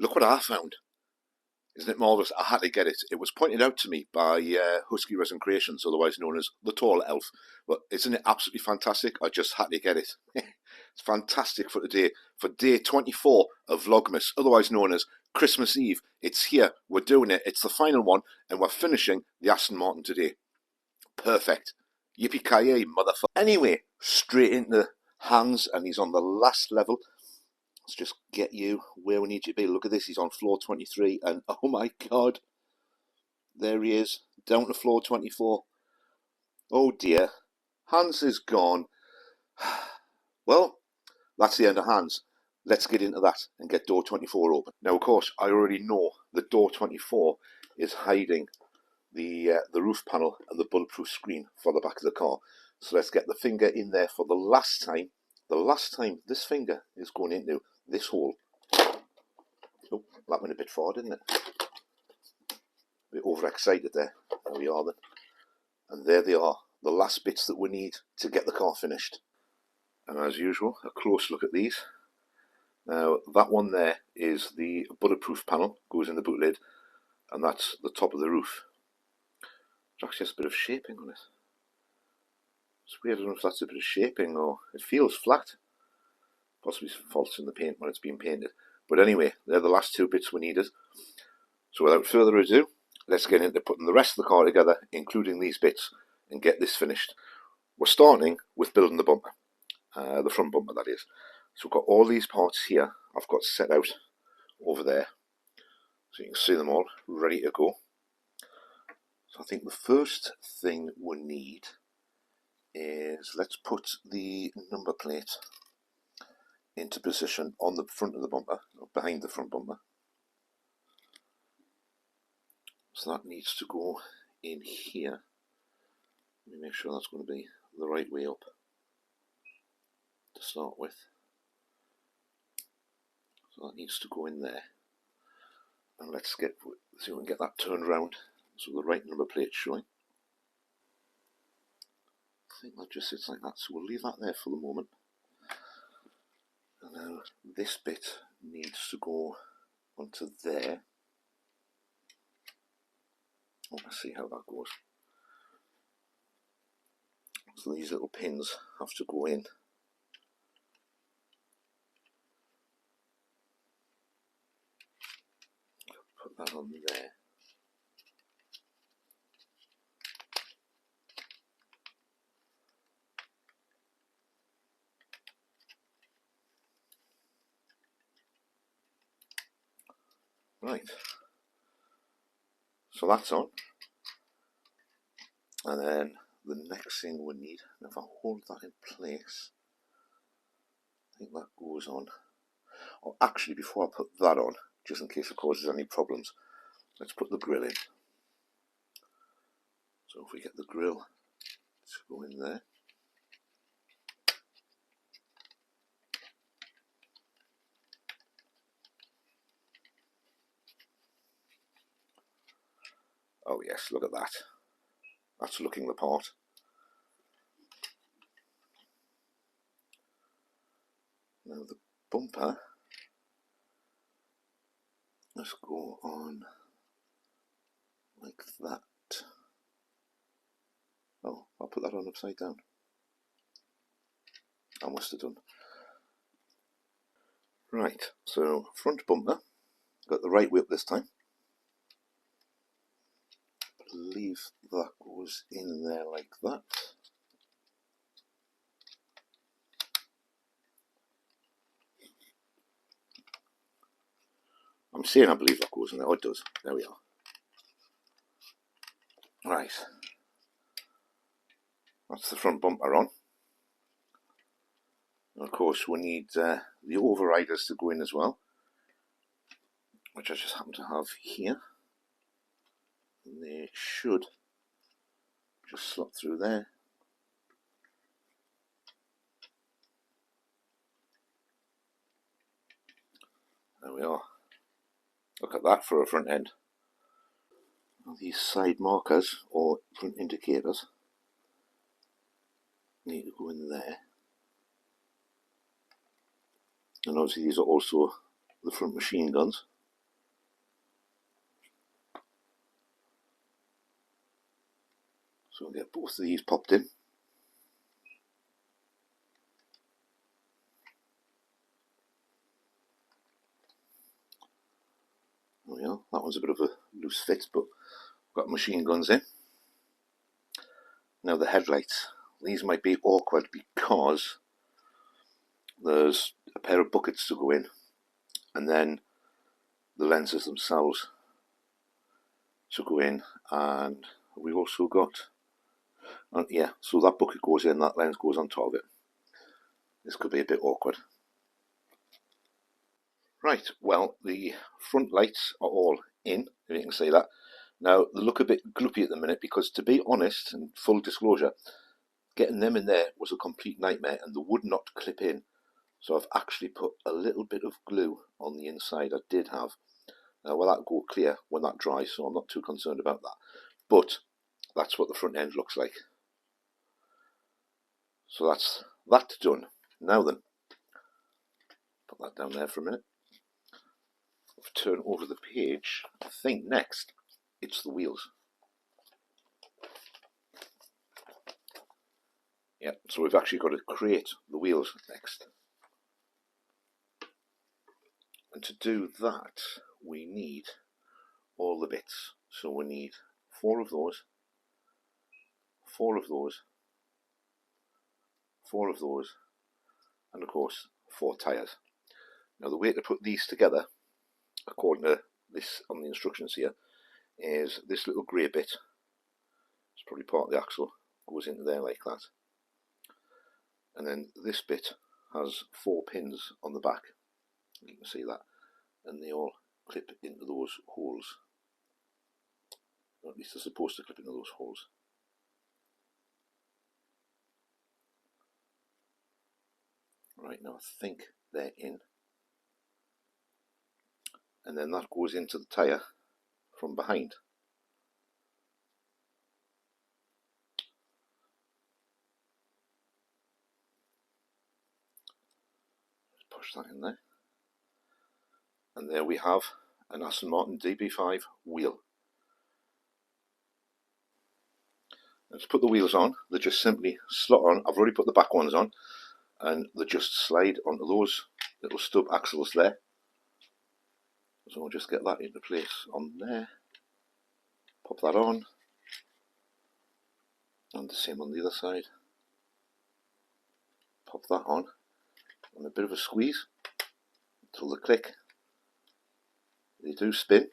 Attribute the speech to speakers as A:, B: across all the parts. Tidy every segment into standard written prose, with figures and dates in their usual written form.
A: Look what I found. Isn't it marvellous? I had to get it. It was pointed out to me by Husky Resin Creations, otherwise known as the Tall Elf. But isn't it absolutely fantastic? I just had to get it. It's fantastic for today, for day 24 of Vlogmas, otherwise known as Christmas Eve. It's here. We're doing it. It's the final one, and we're finishing the Aston Martin today. Perfect. Yippee-ki-yay, motherfucker. Anyway, straight into Hans, and he's on the last level. Let's just get you where we need you to be. Look at this, he's on floor 23, and oh my god, there he is, down to floor 24. Oh dear, Hans is gone. Well, that's the end of Hans. Let's get into that and get door 24 open. Now, of course, I already know that door 24 is hiding the roof panel and the bulletproof screen for the back of the car. So let's get the finger in there for the last time. The last time this finger is going into this hole. Oh, that went a bit far, didn't it? A bit overexcited there. There we are then. And there they are, the last bits that we need to get the car finished. And as usual, a close look at these. Now, that one there is the bulletproof panel, goes in the boot lid, and that's the top of the roof. There's actually just a bit of shaping on it. It's weird, I don't know if that's a bit of shaping or it feels flat. Possibly some faults in the paint when it's being painted. But anyway, they're the last two bits we needed. So without further ado, let's get into putting the rest of the car together, including these bits, and get this finished. We're starting with building the bumper, the front bumper that is. So we've got all these parts here I've got set out over there. So you can see them all ready to go. So I think the first thing we need is, let's put the number plate into position on the front of the bumper, or behind the front bumper. So that needs to go in here. Let me make sure that's going to be the right way up to start with. So that needs to go in there. And let's see if we can get that turned around so the right number plate's showing. I think that just sits like that, so we'll leave that there for the moment. And now this bit needs to go onto there. Oh, let's see how that goes. So these little pins have to go in. Put that on there. Right. So that's on. And then the next thing we need, and if I hold that in place, I think that goes on. Oh, actually, before I put that on, just in case it causes any problems, let's put the grill in. So if we get the grill to go in there. Oh yes, look at that. That's looking the part. Now the bumper, let's go on like that. Oh, I'll put that on upside down. I must have done. Right, so front bumper, got the right way up this time. I believe that goes in there like that. I'm saying I believe that goes in there. Oh, it does. There we are. Right. That's the front bumper on. And of course, we need the overriders to go in as well, which I just happen to have here. And they should just slot through there. There we are. Look at that for a front end. These side markers, or front indicators, need to go in there. And obviously these are also the front machine guns. So we'll get both of these popped in. There we are. That one's a bit of a loose fit, but we've got machine guns in. Now the headlights. These might be awkward because there's a pair of buckets to go in, and then the lenses themselves to go in, and we've also got, yeah, so that bucket goes in, that lens goes on top of it. This could be a bit awkward. Right, well, the front lights are all in, if you can see that. Now, they look a bit gloopy at the minute because, to be honest, and full disclosure, getting them in there was a complete nightmare and they would not clip in. So I've actually put a little bit of glue on the inside. I did have. Now, well, that'll go clear when that dries, so I'm not too concerned about that. But that's what the front end looks like. So that's that done. Now then, put that down there for a minute. Turn over the page. I think next it's the wheels. Yeah, so we've actually got to create the wheels next. And to do that, we need all the bits. So we need 4 of those, 4 of those, 4 of those, and of course 4 tyres. Now the way to put these together, according to this on the instructions here, is this little grey bit. It's probably part of the axle, goes into there like that. And then this bit has 4 pins on the back. You can see that. And they all clip into those holes. Or at least they're supposed to clip into those holes. Right, now I think they're in. And then that goes into the tyre from behind. Just push that in there. And there we have an Aston Martin DB5 wheel. Let's put the wheels on. They just simply slot on. I've already put the back ones on, and they just slide onto those little stub axles there. So we'll just get that into place on there. Pop that on. And the same on the other side. Pop that on. And a bit of a squeeze until they click. They do spin.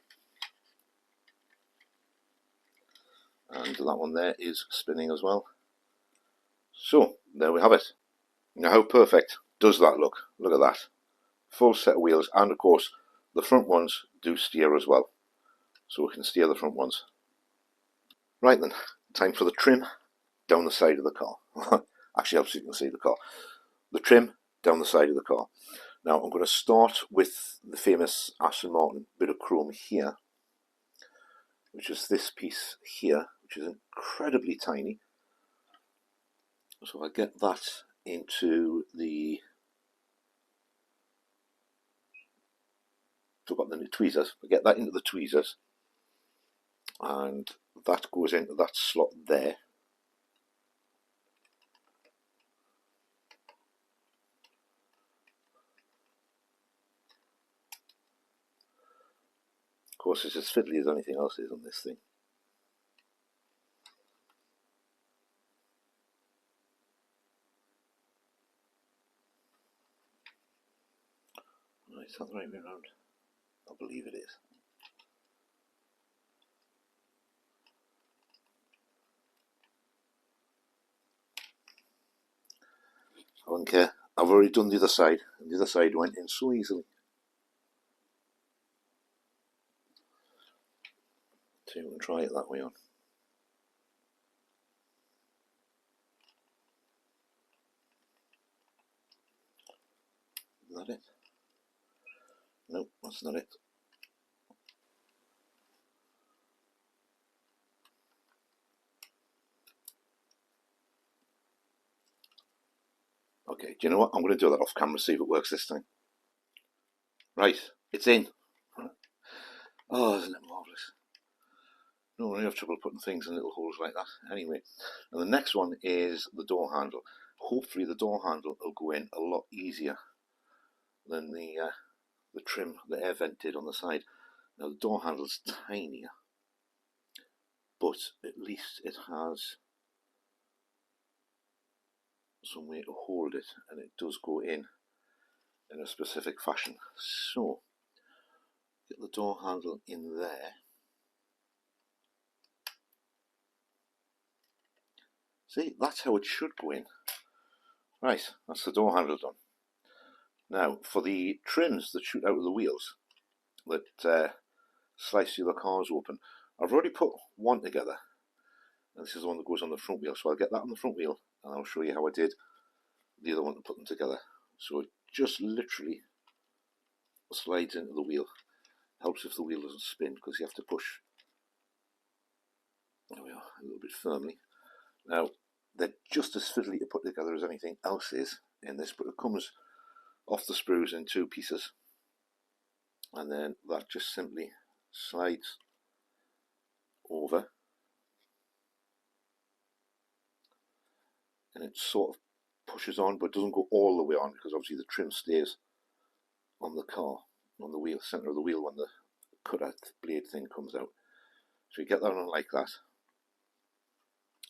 A: And that one there is spinning as well. So, there we have it. Now how perfect does that look? Look at that. Full set of wheels, and of course the front ones do steer as well. So we can steer the front ones. Right then, time for the trim down the side of the car. Actually helps you can see the car. The trim down the side of the car. Now I'm going to start with the famous Aston Martin bit of chrome here, which is this piece here, which is incredibly tiny. So I get that into the, so I've got the tweezers, I get that into the tweezers, and that goes into that slot there. Of course, it's as fiddly as anything else is on this thing. Right, is that the right way around? I believe it is. I don't care. I've already done the other side, and the other side went in so easily. So you can try it that way on. Is that it? Nope, that's not it. Okay, do you know what? I'm going to do that off camera, see if it works this time. Right, it's in. Oh, isn't it marvellous? No, I have trouble putting things in little holes like that. Anyway, and the next one is the door handle. Hopefully the door handle will go in a lot easier than the trim, the air vent did on the side. Now the door handle's tinier, but at least it has some way to hold it, and it does go in a specific fashion. So get the door handle in there. See, that's how it should go in. Right, that's the door handle done. Now, for the trims that shoot out of the wheels, that slice the other cars open, I've already put one together, and this is the one that goes on the front wheel. So I'll get that on the front wheel, and I'll show you how I did the other one to put them together. So it just literally slides into the wheel. Helps if the wheel doesn't spin, because you have to push, there we are, a little bit firmly. Now, they're just as fiddly to put together as anything else is in this, but it comes off the sprues in two pieces, and then that just simply slides over, and it sort of pushes on, but doesn't go all the way on, because obviously the trim stays on the car, on the wheel, centre of the wheel, when the cutter blade thing comes out. So you get that on like that,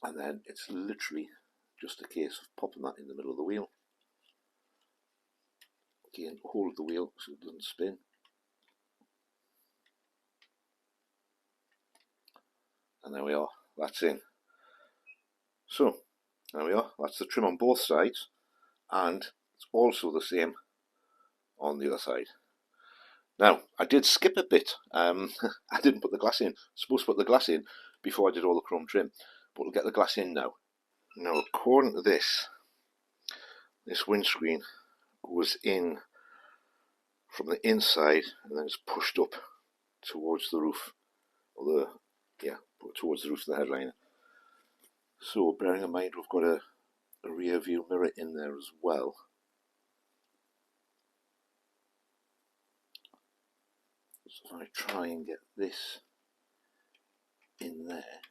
A: and then it's literally just a case of popping that in the middle of the wheel. Again, hold the wheel so it doesn't spin. And there we are, that's in. So, there we are, that's the trim on both sides, and it's also the same on the other side. Now, I did skip a bit. I didn't put the glass in. I was supposed to put the glass in before I did all the chrome trim, but we'll get the glass in now. Now, according to this windscreen goes in from the inside and then it's pushed up towards the roof, or towards the roof of the headliner. So, bearing in mind we've got a rear view mirror in there as well. So if I try and get this in there,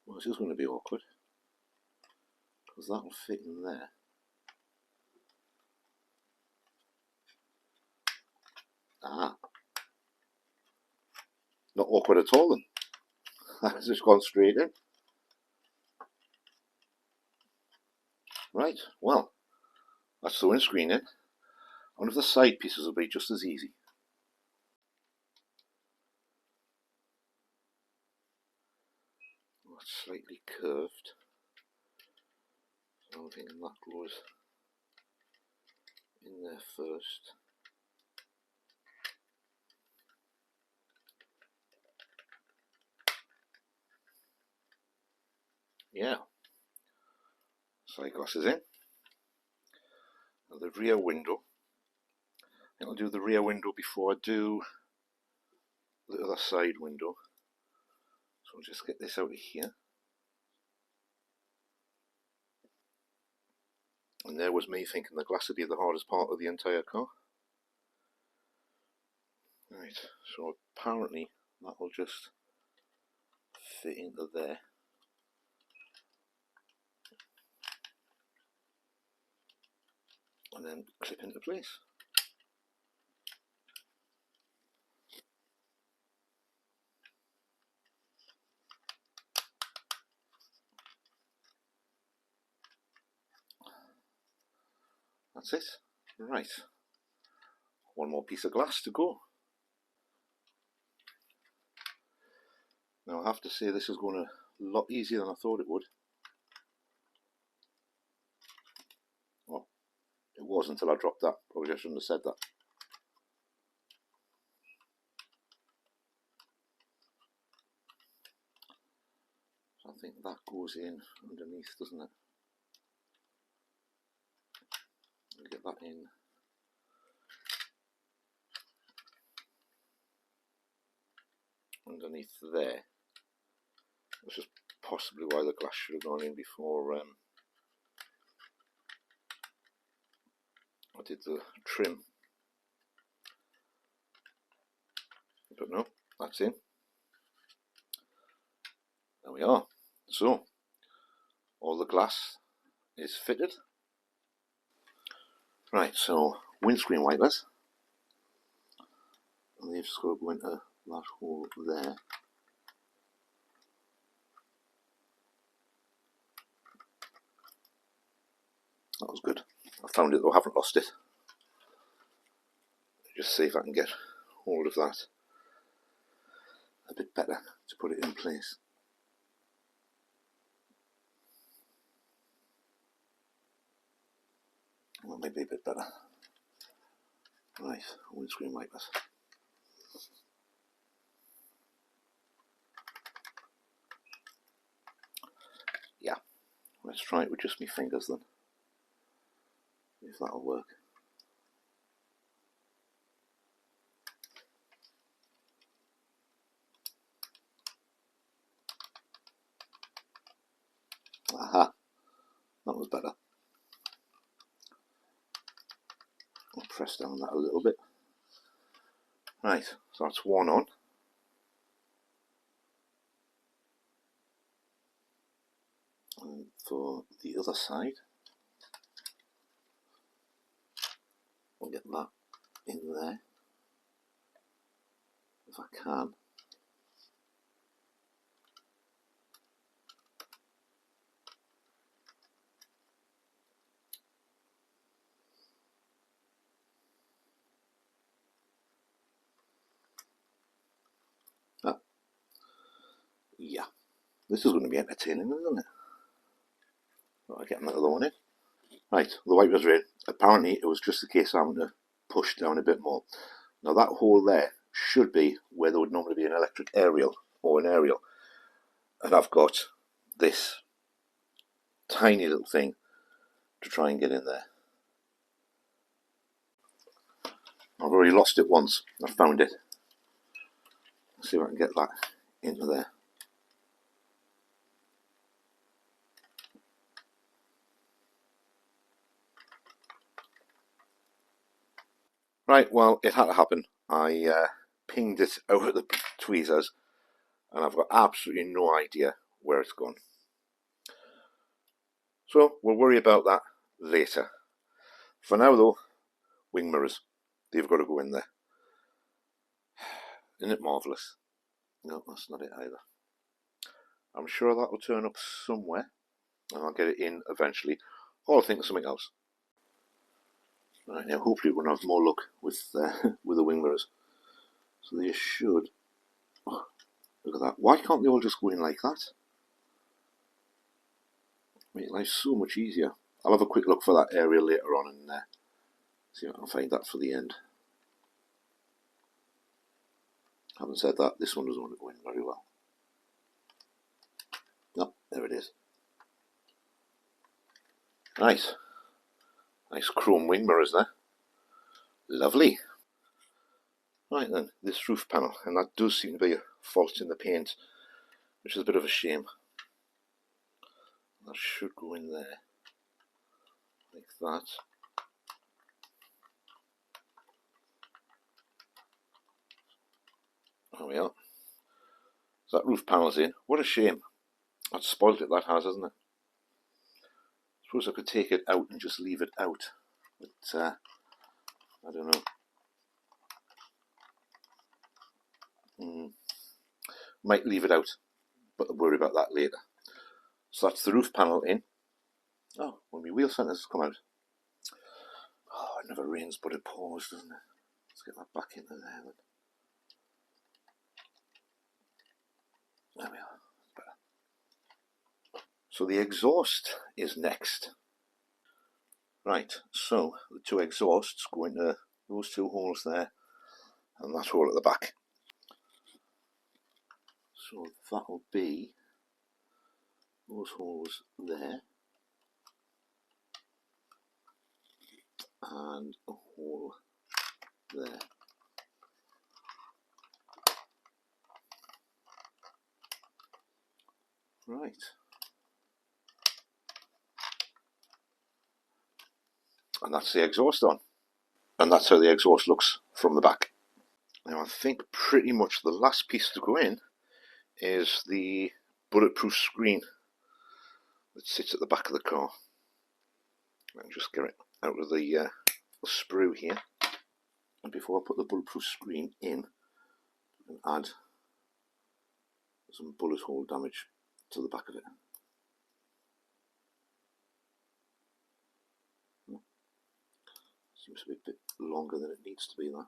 A: well, this is going to be awkward, because that will fit in there. Ah, not awkward at all then. That's just gone straight in. Right, well, that's the windscreen in. I wonder if the side pieces will be just as easy. Oh, it's slightly curved, so I'm thinking that goes in there first. Yeah, side glasses in. And the rear window, I think I'll do the rear window before I do the other side window. So I'll just get this out of here. And there was me thinking the glass would be the hardest part of the entire car. Right, so apparently that will just fit into there. And then clip into place. That's it. Right. One more piece of glass to go. Now I have to say this is going a lot easier than I thought it would. Well, it was until I dropped that. Probably I shouldn't have said that. So I think that goes in underneath, doesn't it? I'll get that in. Underneath there. That's just possibly why the glass should have gone in before I I did the trim, but no, that's in. There we are. So all the glass is fitted. Right, so windscreen wipers, and they've just got to go into that hole there. That was good. I found it though, I haven't lost it. Just see if I can get hold of that a bit better to put it in place. Well, maybe a bit better. Right, windscreen wipers. Yeah, let's try it with just my fingers then. If that'll work. Aha, that was better. I'll press down that a little bit. Right, so that's one on. And for the other side, we'll get that in there, if I can. Ah, yeah, this is going to be entertaining, isn't it? I'll get another one in. Right, the wipers are in. Apparently it was just a case of having to push down a bit more. Now that hole there should be where there would normally be an electric aerial or an aerial. And I've got this tiny little thing to try and get in there. I've already lost it once. I found it. Let's see if I can get that into there. Right, well, it had to happen. I pinged it out of the tweezers and I've got absolutely no idea where it's gone. So we'll worry about that later. For now though, wing mirrors. They've got to go in there. Isn't it marvellous? No, that's not it either. I'm sure that will turn up somewhere and I'll get it in eventually. Or I'll think of something else. Right, now hopefully we're going to have more luck with with the wing mirrors. So they should... Oh, look at that. Why can't they all just go in like that? Make life so much easier. I'll have a quick look for that area later on and see if I can find that for the end. Having said that, this one doesn't want to go in very well. No, there it is. Nice. Nice chrome wing mirrors there. Lovely. Right then, this roof panel, and that does seem to be a fault in the paint, which is a bit of a shame. That should go in there, like that. There we are. So that roof panel's in. What a shame. That's spoilt it, that has, hasn't it? I suppose I could take it out and just leave it out, but I don't know. Might leave it out, but I'll worry about that later. So that's the roof panel in. Oh, when my wheel centers come out. Oh, it never rains but it pours, doesn't it? Let's get that back into there then. There we are. Better. So the exhaust is next. Right, so the two exhausts go into those two holes there and that hole at the back. So that'll be those holes there and a hole there. Right. And that's the exhaust on. and that's how the exhaust looks from the back. Now I think pretty much the last piece to go in is the bulletproof screen that sits at the back of the car. I'll just get it out of the sprue here, and before I put the bulletproof screen in, and add some bullet hole damage to the back of it. Seems to be a bit longer than it needs to be there.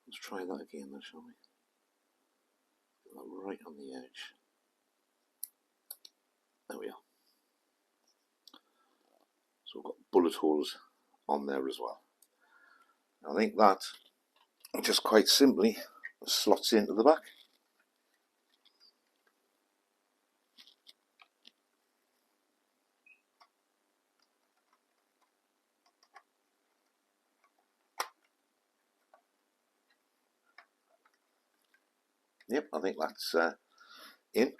A: Let's try that again then, shall we? Get that right on the edge. There we are. So we've got bullet holes on there as well. I think that just quite simply slots into the back. Yep, I think that's in.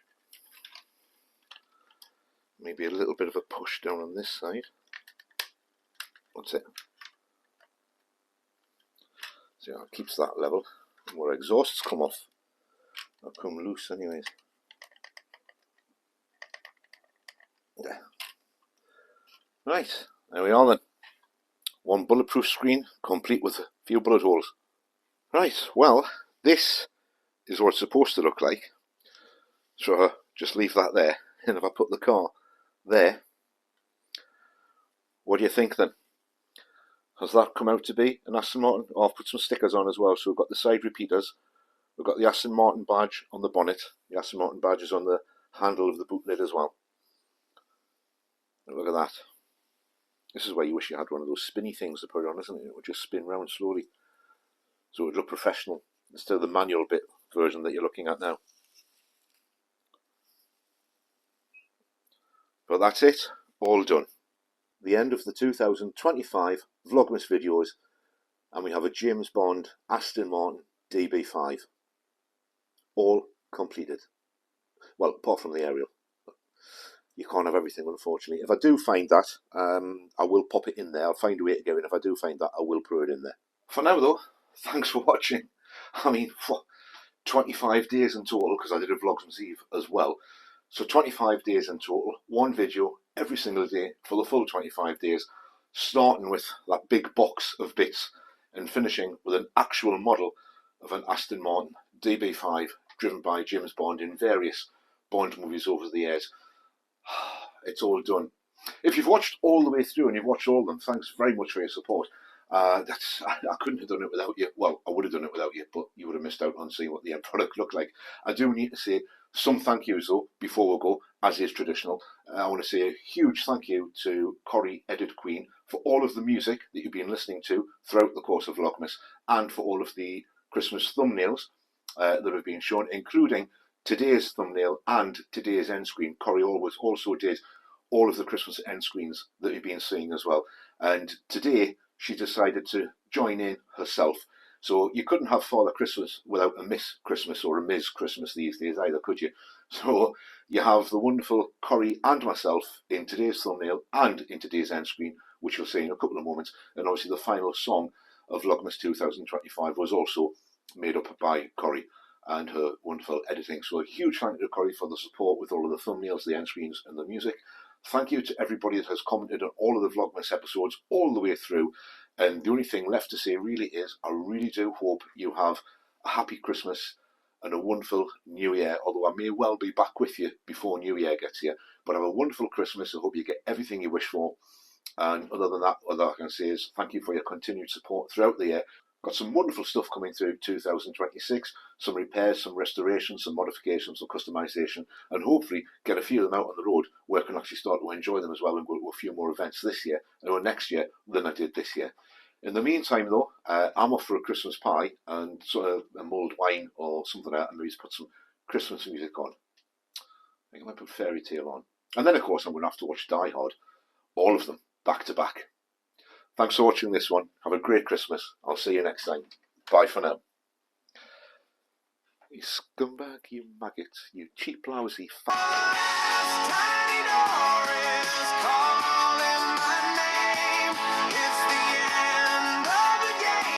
A: Maybe a little bit of a push down on this side. That's it. See how it keeps that level. And where exhausts come off, they'll come loose anyways. Yeah. Right, there we are then. One bulletproof screen, complete with a few bullet holes. Right, well, this is what it's supposed to look like. So just leave that there. And if I put the car there, what do you think then? Has that come out to be an Aston Martin? Oh, I've put some stickers on as well. So we've got the side repeaters. We've got the Aston Martin badge on the bonnet. The Aston Martin badge is on the handle of the boot lid as well. And look at that. This is where you wish you had one of those spinny things to put on, isn't it? It would just spin round slowly. So it would look professional instead of the manual bit version that you're looking at now. But that's it. All done. The end of the 2025 Vlogmas videos, and we have a James Bond Aston Martin DB5. All completed. Well, apart from the aerial. You can't have everything, unfortunately. If I do find that, I will pop it in there. I'll find a way to get it. If I do find that, I will put it in there. For now, though, thanks for watching. I mean, 25 days in total, because I did a Vlogmas Eve as well. So 25 days in total, one video every single day for the full 25 days, starting with that big box of bits and finishing with an actual model of an Aston Martin DB5 driven by James Bond in various Bond movies over the years. It's all done. If you've watched all the way through and you've watched all of them, thanks very much for your support. I couldn't have done it without you. Well, I would have done it without you, but you would have missed out on seeing what the end product looked like. I do need to say some thank yous though before we go, as is traditional. I want to say a huge thank you to Corrie Edit Queen for all of the music that you've been listening to throughout the course of Vlogmas, and for all of the Christmas thumbnails that have been shown, including today's thumbnail and today's end screen. Corrie always also did all of the Christmas end screens that you've been seeing as well. And today she decided to join in herself. So you couldn't have Father Christmas without a Miss Christmas or a Ms. Christmas these days either, could you? So you have the wonderful Corrie and myself in today's thumbnail and in today's end screen, which you'll see in a couple of moments. And obviously the final song of Vlogmas 2025 was also made up by Corrie and her wonderful editing. So a huge thank you to Corrie for the support with all of the thumbnails, the end screens and the music. Thank you to everybody that has commented on all of the Vlogmas episodes all the way through. And the only thing left to say really is, I really do hope you have a happy Christmas and a wonderful New Year, although I may well be back with you before New Year gets here. But have a wonderful Christmas. I hope you get everything you wish for. And other than that, all I can say is thank you for your continued support throughout the year. Got some wonderful stuff coming through 2026, some repairs, some restorations, some modifications, some customisation, and hopefully get a few of them out on the road where I can actually start to enjoy them as well and go to a few more events this year, or next year, than I did this year. In the meantime though, I'm off for a Christmas pie and sort of a mulled wine or something like that, and maybe put some Christmas music on. I think I might put Fairy Tale on. And then of course I'm going to have to watch Die Hard, all of them, back to back. Thanks for watching this one. Have a great Christmas. I'll see you next time. Bye for now. You scumbag, you maggot, you cheap, lousy